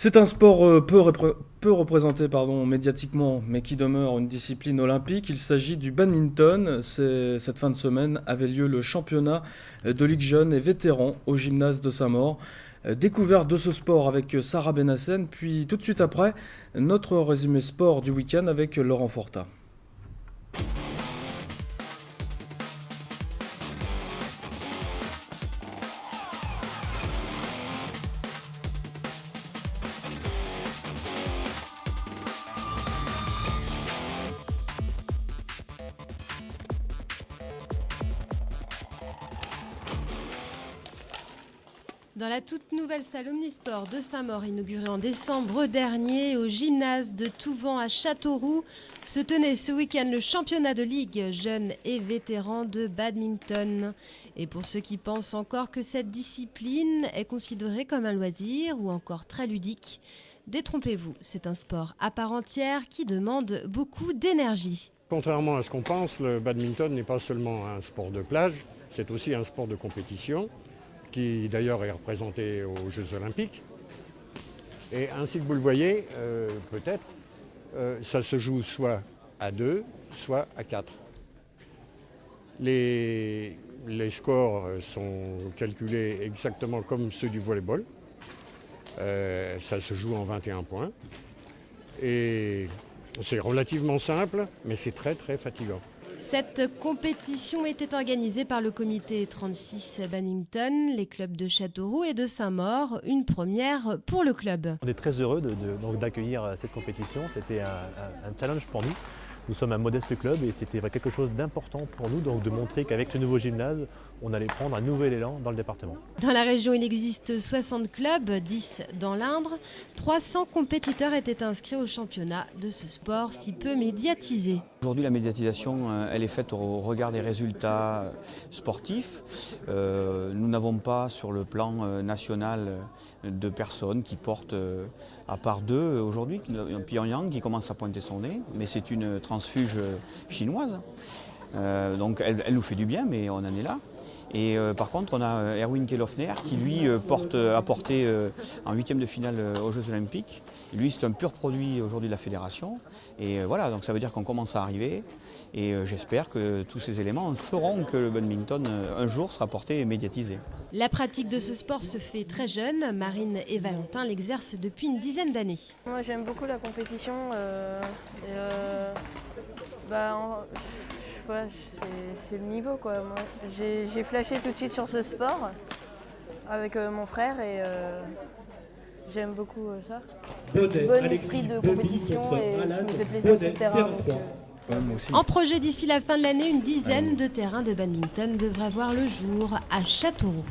C'est un sport peu représenté médiatiquement, mais qui demeure une discipline olympique. Il s'agit du badminton. Cette fin de semaine avait lieu le championnat de Ligue jeunes et vétérans au gymnase de Saint-Maur. Découverte de ce sport avec Sarah Benassène, puis tout de suite après, notre résumé sport du week-end avec Laurent Fortat. Dans la toute nouvelle salle Omnisport de Saint-Maur, inaugurée en décembre dernier au gymnase de Touvent à Châteauroux, se tenait ce week-end le championnat de Ligue jeunes et vétérans de badminton. Et pour ceux qui pensent encore que cette discipline est considérée comme un loisir ou encore très ludique, détrompez-vous, c'est un sport à part entière qui demande beaucoup d'énergie. Contrairement à ce qu'on pense, le badminton n'est pas seulement un sport de plage, c'est aussi un sport de compétition, qui d'ailleurs est représenté aux Jeux Olympiques. Et ainsi que vous le voyez, peut-être, ça se joue soit à 2, soit à 4. Les scores sont calculés exactement comme ceux du volleyball. Ça se joue en 21 points. Et c'est relativement simple, mais c'est très très fatigant. Cette compétition était organisée par le comité 36 badminton, les clubs de Châteauroux et de Saint-Maur, une première pour le club. On est très heureux d'accueillir cette compétition, c'était un challenge pour nous. Nous sommes un modeste club et c'était quelque chose d'important pour nous de montrer qu'avec ce nouveau gymnase, on allait prendre un nouvel élan dans le département. Dans la région, il existe 60 clubs, 10 dans l'Indre. 300 compétiteurs étaient inscrits au championnat de ce sport si peu médiatisé. Aujourd'hui, la médiatisation, elle est faite au regard des résultats sportifs. Nous n'avons pas sur le plan national de personnes qui portent, à part deux aujourd'hui, Pyongyang qui commence à pointer son nez, mais c'est une transfuge chinoise. Donc elle nous fait du bien, mais on en est là. Et par contre, on a Erwin Kelofner qui lui a porté en huitième de finale aux Jeux Olympiques. Et lui, c'est un pur produit aujourd'hui de la fédération. Et voilà, donc ça veut dire qu'on commence à arriver. Et j'espère que tous ces éléments feront que le badminton un jour sera porté et médiatisé. La pratique de ce sport se fait très jeune. Marine et Valentin l'exercent depuis une dizaine d'années. Moi, j'aime beaucoup la compétition. Ouais, c'est le niveau quoi. Moi, j'ai flashé tout de suite sur ce sport avec mon frère et j'aime beaucoup ça. Bon esprit de compétition et ça me fait plaisir sur le terrain. En projet d'ici la fin de l'année, une dizaine de terrains de badminton devraient voir le jour à Châteauroux.